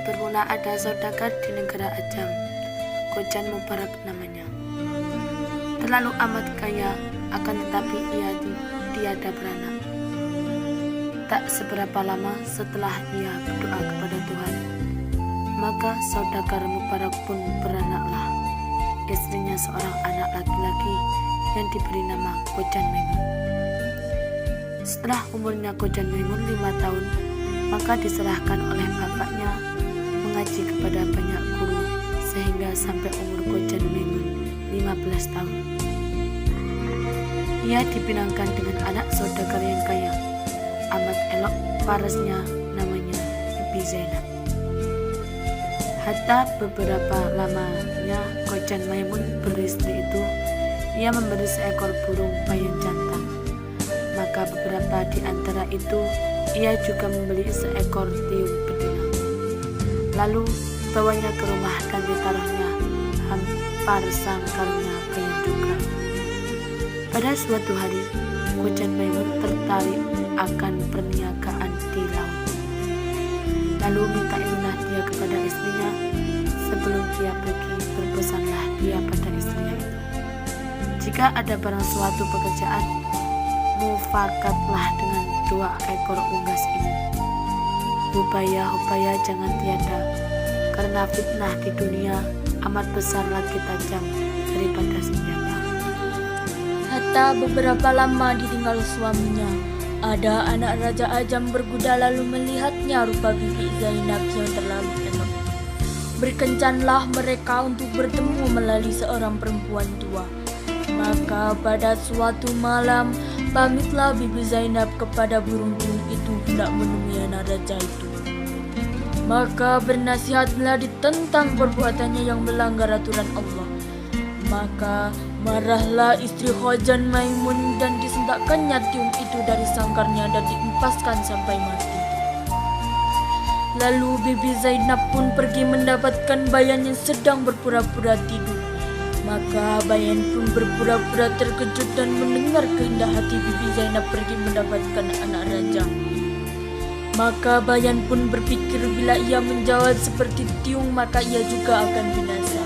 Bermula ada saudagar di negara Ajam, Khojan Mubarak namanya. Terlalu amat kaya, akan tetapi ia tiada beranak. Tak seberapa lama setelah ia berdoa kepada Tuhan, maka saudagar Mubarak pun beranaklah istrinya seorang anak laki-laki yang diberi nama Khojan Maimun. Setelah umurnya Khojan Maimun 5 tahun, maka diserahkan oleh bapaknya mengaji kepada banyak guru sehingga sampai umur Khojan Maimun 15 tahun. Ia dipinangkan dengan anak saudagar yang kaya, amat elok parasnya, namanya Bibi Zainab. Hatta beberapa lamanya Khojan Maimun beristri itu, ia memberi seekor burung payung jantan. Maka beberapa di antara itu ia juga membeli seekor tiung betina. Lalu bawanya ke rumah dan ditaruhnya hampar sangkarnya payung juga. Pada suatu hari, Khojan Maimun tertarik akan perniagaan di laut. Lalu minta izinah dia kepada istrinya. Sebelum dia pergi, berpesanlah dia pada istrinya itu, jika ada barang suatu pekerjaan, mufakatlah dengan 2 ekor unggas ini. Hubaya jangan tiada, karena fitnah di dunia amat besar lagi tajam daripada senjata. Hatta beberapa lama ditinggal suaminya, ada anak Raja Ajam berkuda lalu melihatnya rupa Bibi Zainab yang terlalu elok. Berkencanlah mereka untuk bertemu melalui seorang perempuan tua. Maka pada suatu malam, pamitlah Bibi Zainab kepada burung-burung itu hendak menemui anak raja itu. Maka bernasihatlah ditentang perbuatannya yang melanggar aturan Allah. Maka marahlah istri Khojan Maimun dan disentakkannya tiung itu dari sangkarnya dan diempaskan sampai mati. Lalu Bibi Zainab pun pergi mendapatkan bayan yang sedang berpura-pura tidur. Maka bayan pun berpura-pura terkejut dan mendengar keindah hati Bibi Zainab pergi mendapatkan anak raja. Maka bayan pun berpikir bila ia menjawab seperti tiung maka ia juga akan binasa.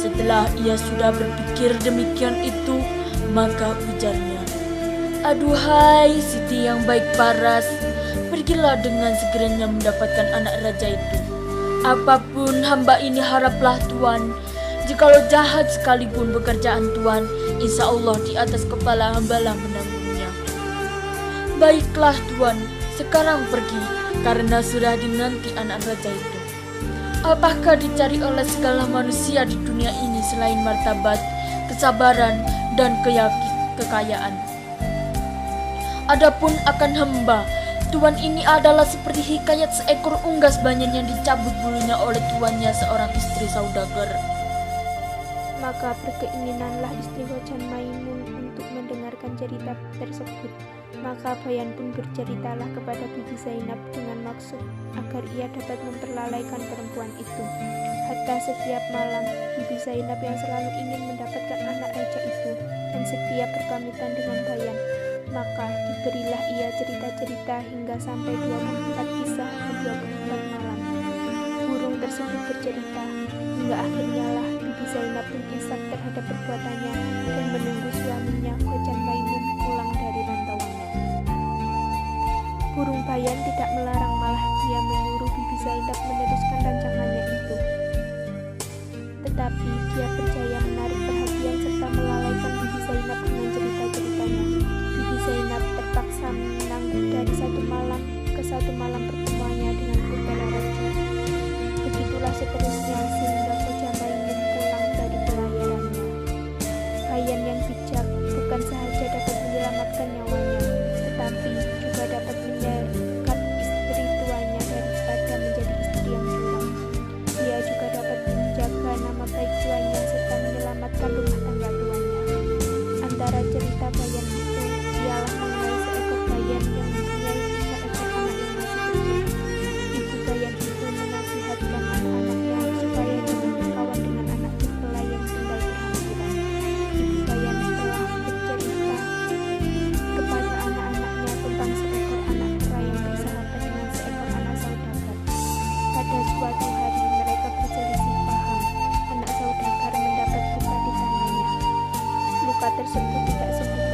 Setelah ia sudah berpikir demikian itu, maka ujarnya, "Aduhai Siti yang baik paras, pergilah dengan segeranya mendapatkan anak raja itu. Apapun hamba ini haraplah Tuan, jikalau jahat sekalipun pekerjaan Tuan, insya Allah di atas kepala hambalah menanggungnya." "Baiklah Tuan, sekarang pergi, karena sudah dinanti anak raja itu. Apakah dicari oleh segala manusia di dunia ini selain martabat, kesabaran, dan kekayaan? Adapun akan hamba, Tuan ini adalah seperti hikayat seekor unggas banyan yang dicabut bulunya oleh tuannya seorang istri saudagar." Maka berkeinginanlah istri Khojan Maimun untuk mendengarkan cerita tersebut. Maka bayan pun berceritalah kepada Bibi Zainab dengan maksud agar ia dapat memperlalaikan perempuan itu. Hatta setiap malam Bibi Zainab yang selalu ingin mendapatkan anak raja itu dan setiap berpamitan dengan bayan. Maka diberilah ia cerita-cerita hingga sampai 24 kisah dan 24 malam. Burung tersebut bercerita hingga akhirnya lah Bibi Zainab pun insaf terhadap perbuatannya dan menunggu suaminya Khojan Maimun pulang dari rantauannya. Burung bayan tidak melarang, malah dia menyuruh Bibi Zainab meneruskan rancangannya itu. Tetapi dia berjaya menarik perhatian serta melalaikan Bibi Zainab dengan cerita-ceritanya. Bibi Zainab terpaksa menangguh dari satu malam ke satu malam pertemuannya dengan putera raja. Begitulah seterusnya sehingga Khojan Maimun pulang dari pelayarannya. Bayan yang bijak bukan sahaja dapat menyelamatkan nyawanya, tetapi juga dapat menjaga istri tuanya daripada menjadi istri yang curang. Dia juga dapat menjaga nama baik tuanya serta menyelamatkan rumah tangga tuanya. Antara cerita bayan itu ialah mengenai seekor bayan yang mempunyai 3 ekor anak yang masih kecil. luka tersebut tidak sembuh